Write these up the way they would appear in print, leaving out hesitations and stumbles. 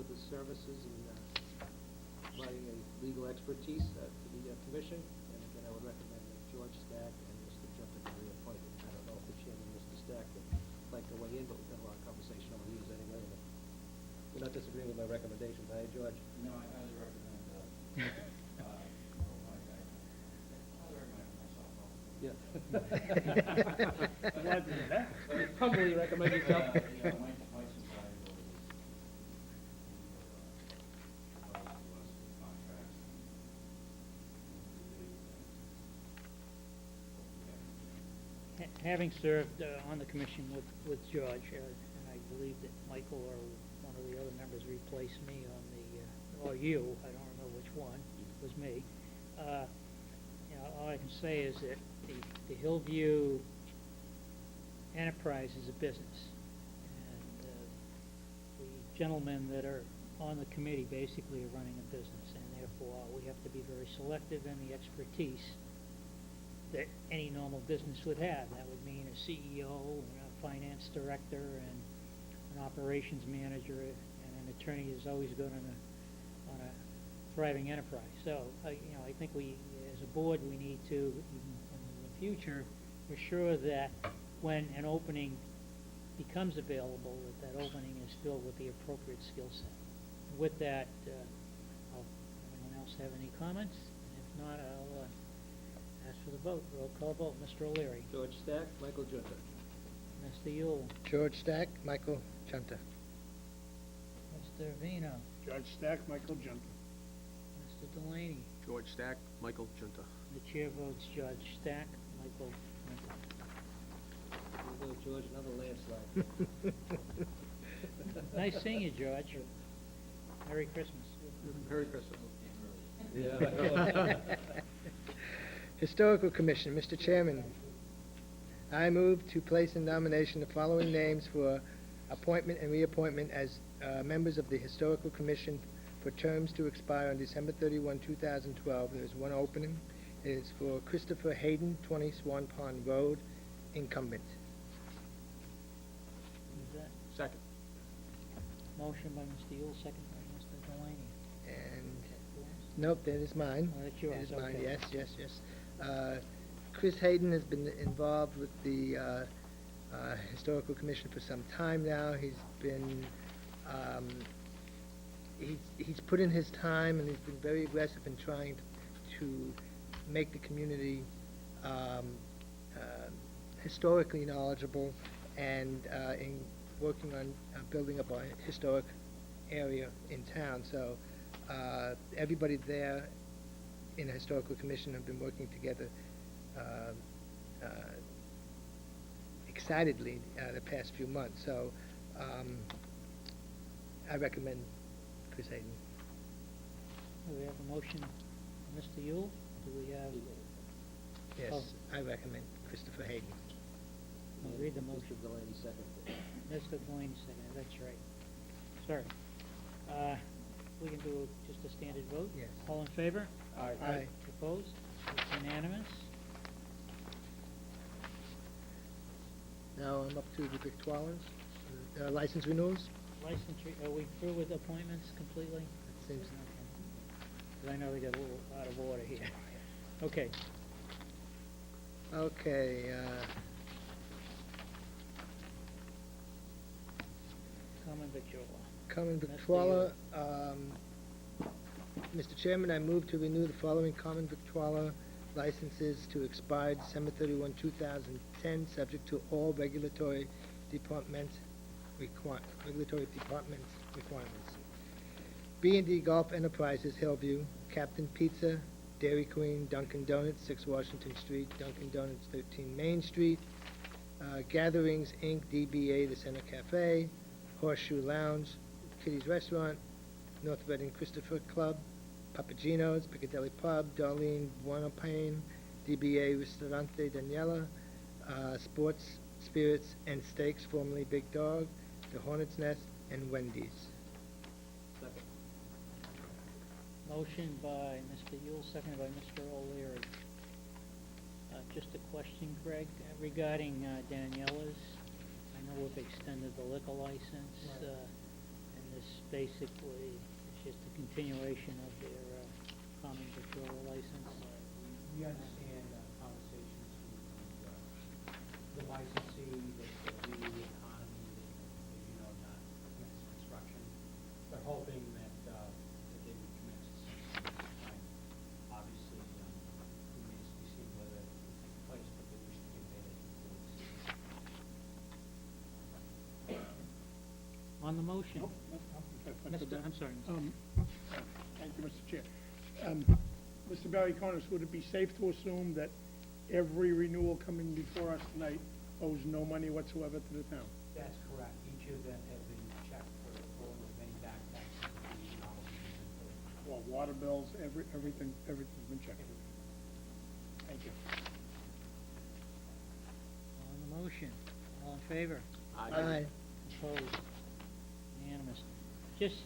with his services in providing a legal expertise to the commission. And again, I would recommend that George Stack and Mr. Junta be reappointed. I don't know if the chairman, Mr. Stack, would like to weigh in, but we've had a lot of conversation over the years anyway. And you're not disagreeing with my recommendation, are you, George? No, I highly recommend Yeah. Glad to hear that. Humbly recommend yourself. Yeah, Mike's invaluable with his advice to us, contracts, and Having served on the commission with George, and I believe that Michael or one of the other members replaced me on the, or you, I don't remember which one, it was me. You know, all I can say is that the Hillview enterprise is a business. And the gentlemen that are on the committee basically are running a business, and therefore we have to be very selective in the expertise that any normal business would have. That would mean a CEO, and a finance director, and an operations manager, and an attorney is always good on a thriving enterprise. So, you know, I think we, as a board, we need to, in the future, assure that when an opening becomes available, that opening is filled with the appropriate skill set. With that, anyone else have any comments? If not, I'll ask for the vote. Roll call vote. Mr. O'Leary. George Stack, Michael Junta. Mr. Yule. George Stack, Michael Junta. Mr. Vino. George Stack, Michael Junta. Mr. Delaney. George Stack, Michael Junta. The chair votes Judge Stack, Michael Junta. We'll go, George, another landslide. Nice seeing you, George. Merry Christmas. Merry Christmas. Yeah. Historical Commission, Mr. Chairman, I move to place in nomination the following names for appointment and reappointment as members of the Historical Commission for terms to expire on December 31, 2012. There is one opening. It is for Christopher Hayden, 20 Swan Pond Road, incumbent. Who's that? Second. Motion by Mr. Yule, second by Mr. Delaney. And, Yours? nope, that is mine. Oh, that's yours, That is mine, okay. yes. Chris Hayden has been involved with the Historical Commission for some time now. He's been, he's put in his time, and he's been very aggressive in trying to make the community historically knowledgeable, and in working on building up a historic area in town. So everybody there in the Historical Commission have been working together excitedly the past few months. So I recommend Chris Hayden. Do we have a motion, Mr. Yule? Do we have, Yes, Oh. I recommend Christopher Hayden. I'll read the motion. Mr. Delaney, second. Mr. Delaney second, that's right. Sorry. We can do just a standard vote? Yes. All in favor? Aye. Opposed? It's unanimous. Now I'm up to the Victualers, license renewals. License, are we through with appointments completely? It seems Okay. 'Cause I know we got a little out of order here. Okay. Okay, Common victual. common Mr. victualler, Mr. Chairman, I move to renew the following common victualler licenses to expire December 31, 2010, subject to all regulatory department requirements. B&D Golf Enterprises, Hillview, Captain Pizza, Dairy Queen, Dunkin' Donuts, 6 Washington Street, Dunkin' Donuts, 13 Main Street, Gatherings, Inc., DBA, The Center Cafe, Horseshoe Lounge, Kitty's Restaurant, North Reading Christopher Club, Papagino's, Piccadilly Pub, Darlene Buonopaine, DBA Ristorante Daniela, Sports, Spirits, and Steaks, formerly Big Dog, The Hornet's Nest, and Wendy's. Second. Motion by Mr. Yule, seconded by Mr. O'Leary. Just a question, Greg, regarding Daniela's. I know we've extended the liquor license, and this basically, it's just a continuation of their common victual license. We understand conversations with the licensee, that the economy, that, as you know, not commence construction, but hoping that they would commence at some time. Obviously, remains to be seen whether it will take place, but they wish to convey that before the season. On the motion. Nope, I'm sorry. Thank you, Mr. Chair. Mr. Barry Cornish, would it be safe to assume that every renewal coming before us tonight owes no money whatsoever to the town? That's correct. Each of them have been checked for all of any back taxes that we acknowledge and Well, water bills, everything's been checked. Thank you. On the motion, all in favor? Aye. Opposed? Unanimous. Just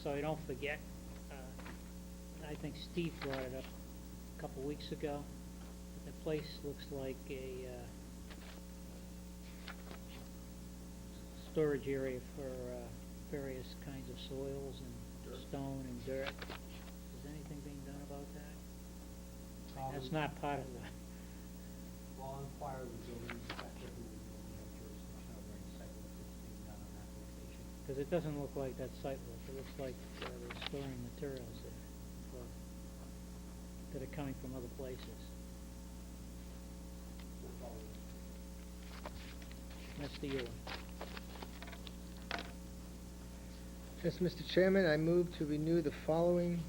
so I don't forget, I think Steve brought it up a couple weeks ago. The place looks like a storage area for various kinds of soils and stone and dirt. Is anything being done about that? That's not part of the... Well, I'll inquire with the building inspector who would normally have jurisdiction over any site work that's being done on that location. Because it doesn't look like that site work. It looks like they're storing materials there that are coming from other places. Mr. Ewing. Yes, Mr. Chairman, I move to renew the following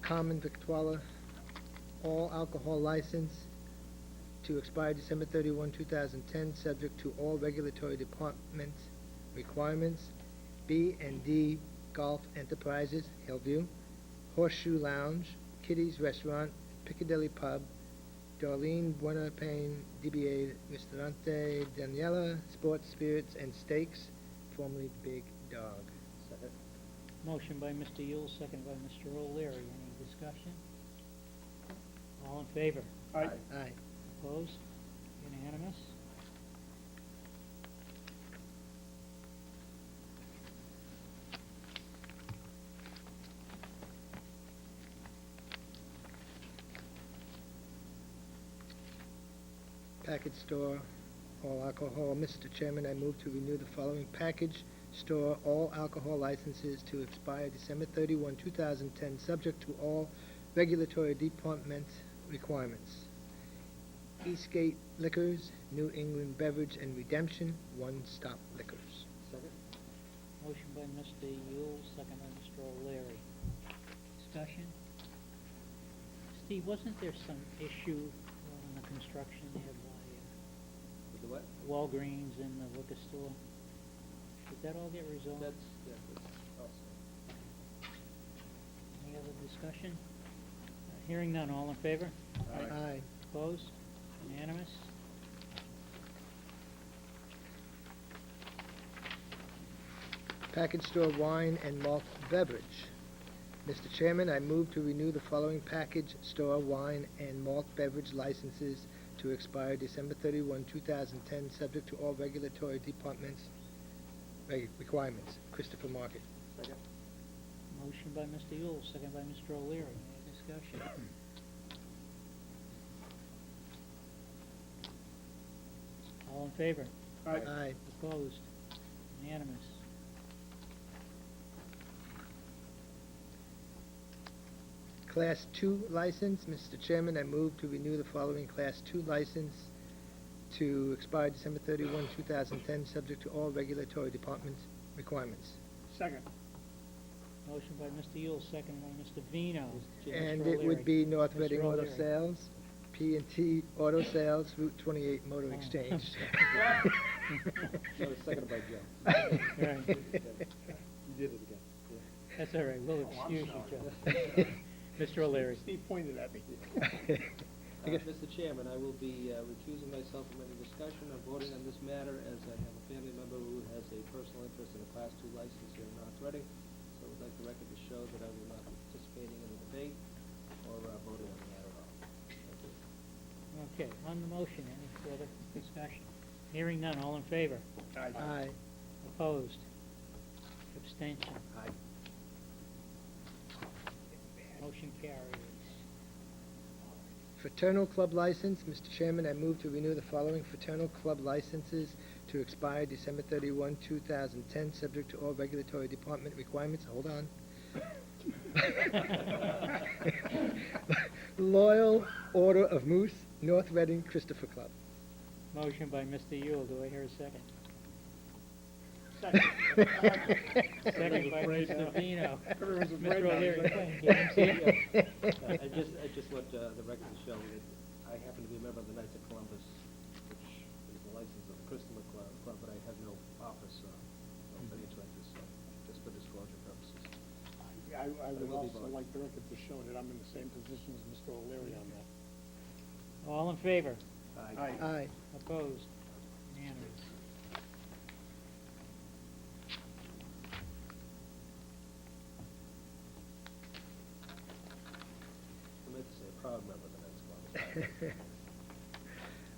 common victualler all alcohol license to expire December 31, 2010, subject to all regulatory department requirements. B&D Golf Enterprises, Hillview, Horseshoe Lounge, Kitty's Restaurant, Piccadilly Pub, Darlene Buenapane, DBA Ristorante Daniela, Sports Spirits and Steaks, formerly Big Dog. Second. Motion by Mr. Yule, second by Mr. O'Leary. Any discussion? All in favor? Aye. Aye. Opposed? Unanimous? Package store, all alcohol. Mr. Chairman, I move to renew the following package store all alcohol licenses to expire December 31, 2010, subject to all regulatory department requirements. Eastgate Liquors, New England Beverage and Redemption, One Stop Liquors. Second. Motion by Mr. Yule, second by Mr. O'Leary. Discussion? Steve, wasn't there some issue in the construction there With the what? by Walgreens and the liquor store? Did that all get resolved? That's also. Any other discussion? Hearing none, all in favor? Aye. Opposed? Unanimous? Package store wine and malt beverage. Mr. Chairman, I move to renew the following package store wine and malt beverage licenses to expire December 31, 2010, subject to all regulatory departments requirements. Christopher Market. Second. Motion by Mr. Yule, second by Mr. O'Leary. Any discussion? All in favor? Aye. Aye. Opposed? Unanimous? Class 2 license. Mr. Chairman, I move to renew the following Class 2 license to expire December 31, 2010, subject to all regulatory department requirements. Second. Motion by Mr. Yule, second by Mr. Vino. And Mr. it would O'Leary. be North Mr. Reading Auto O'Leary. Sales, P&T Auto Sales, Route 28 Motor Oh. Exchange. No, it's seconded by Joe. Right. You did it again. That's all right, we'll Oh, I'm excuse you, sorry. Joe. Mr. O'Leary. Steve pointed at me. Mr. Chairman, I will be recusing myself from any discussion or voting on this matter as I have a family member who has a personal interest in a Class 2 license here in North Reading. So I would like the record to show that I will not be participating in the debate or voting on the matter at all. Thank you. Okay, on the motion, any further discussion? Hearing none, all in favor? Aye. Aye. Opposed? abstention. Aye. Motion carries. Fraternal club license, Mr. Chairman, I move to renew the following fraternal club licenses to expire December 31, 2010, subject to all regulatory department requirements. Hold on. Loyal Order of Moose, North Reading Christopher Club. Motion by Mr. Yule, do I hear a second? Second. Second by Afraid Mr. now. Vino. Everyone's afraid Mr. now. O'Leary, playing games here? I just want the record to show that I happen to be a member of the Knights of Columbus, which is the license of the Christopher Club, but I have no office, no financial interest, so just for disclosure purposes. I But it would will be also voted. like the record to show that I'm in the same position as Mr. O'Leary on that. All in favor? Aye. Aye. Opposed? Unanimous. I meant to say a proud member of the Knights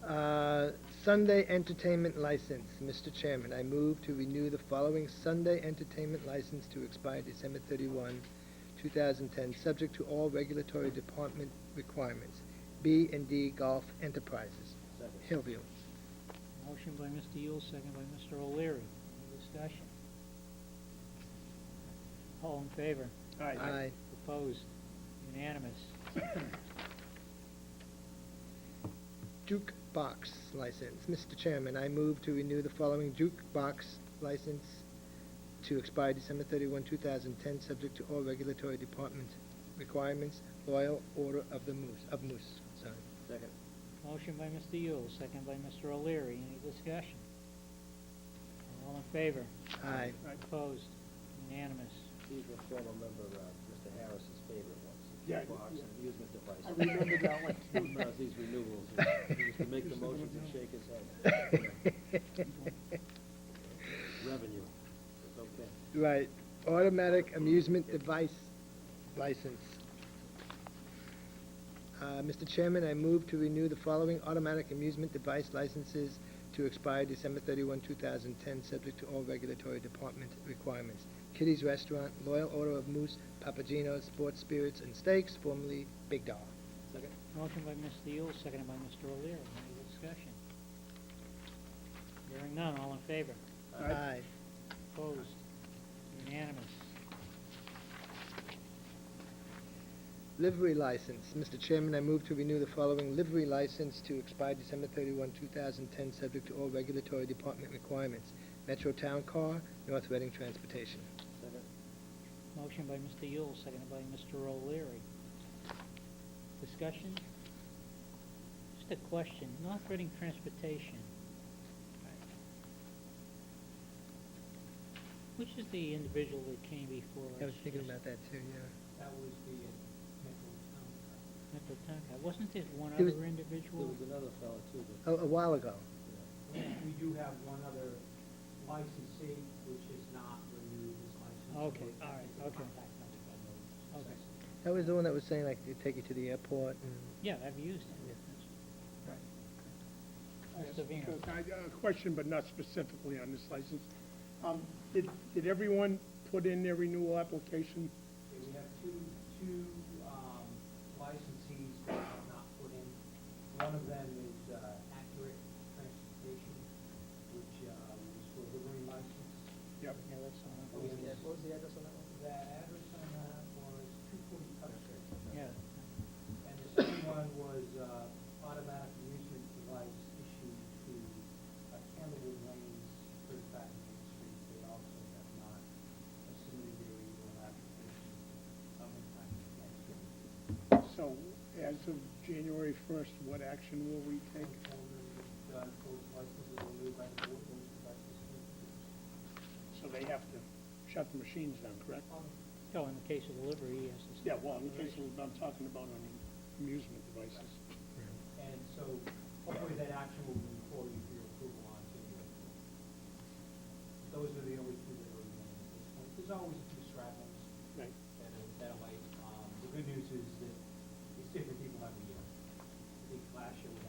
Club. Sunday entertainment license, Mr. Chairman, I move to renew the following Sunday entertainment license to expire December 31, 2010, subject to all regulatory department requirements. B&D Golf Enterprises, Second. Hillview. Motion by Mr. Yule, second by Mr. O'Leary. Any discussion? All in favor? Aye. Opposed? Unanimous. Duke Box license, Mr. Chairman, I move to renew the following Duke Box license to expire December 31, 2010, subject to all regulatory department requirements. Loyal Order of the Moose, sorry. Second. Motion by Mr. Yule, second by Mr. O'Leary. Any discussion? All in favor? Aye. Opposed? Unanimous. These were former member, Mr. Harris's favorite ones. Yeah, Box yeah. and amusement devices. I remember that one too. Remember these renewals, he used to make the motions and shake his head. Revenue, it's okay. Right, automatic amusement device license. Mr. Chairman, I move to renew the following automatic amusement device licenses to expire December 31, 2010, subject to all regulatory department requirements. Kitty's Restaurant, Loyal Order of Moose, Papagino's Sports Spirits and Steaks, formerly Big Dog. Second. Motion by Mr. Yule, seconded by Mr. O'Leary. Any discussion? Hearing none, all in favor? Aye. Opposed? Unanimous. Livery license. Mr. Chairman, I move to renew the following livery license to expire December 31, 2010, subject to all regulatory department requirements. Metro Town Car, North Reading Transportation. Second. Motion by Mr. Yule, seconded by Mr. O'Leary. Discussion? Just a question. North Reading Transportation. Which is the individual that came before us? I was thinking about that too, yeah. That was the Metro Town. Metro Town Car. Wasn't there one There was- other There individual? was another fellow too, but, A while ago. We do have one other licensee which has not renewed his license. Okay, So all right, it's a okay. contact number by those Okay. successors. That was the one that was saying like they take you to the airport and. Yeah, I've used it. Right. Mr. Vino. A question, but not specifically on this license. Did everyone put in their renewal application? Okay, we have two licensees that have not put in. One of them is Accurate Transportation, which was for a livery license. Yep. Yeah, that's the one. what was the address on that one? The address on that was 240 Cup Street. Yeah. And the second one was automatic amusement device issued to Candlewood Lanes, 35 Main Street. They also have not submitted their renewal application in time next week. So as of January 1st, what action will we take? Those licenses are renewed by the board, those devices will be used. So they have to shut the machines down, correct? Oh, in the case of delivery, yes. it's- Yeah, well, in the case of, I'm talking about on amusement devices. And so hopefully that action will be before you for your approval on January 4th. Those are the only two that are remaining at this point. There's always a few stragglers Right. that are late. The good news is that it's different people every year. The big flash that we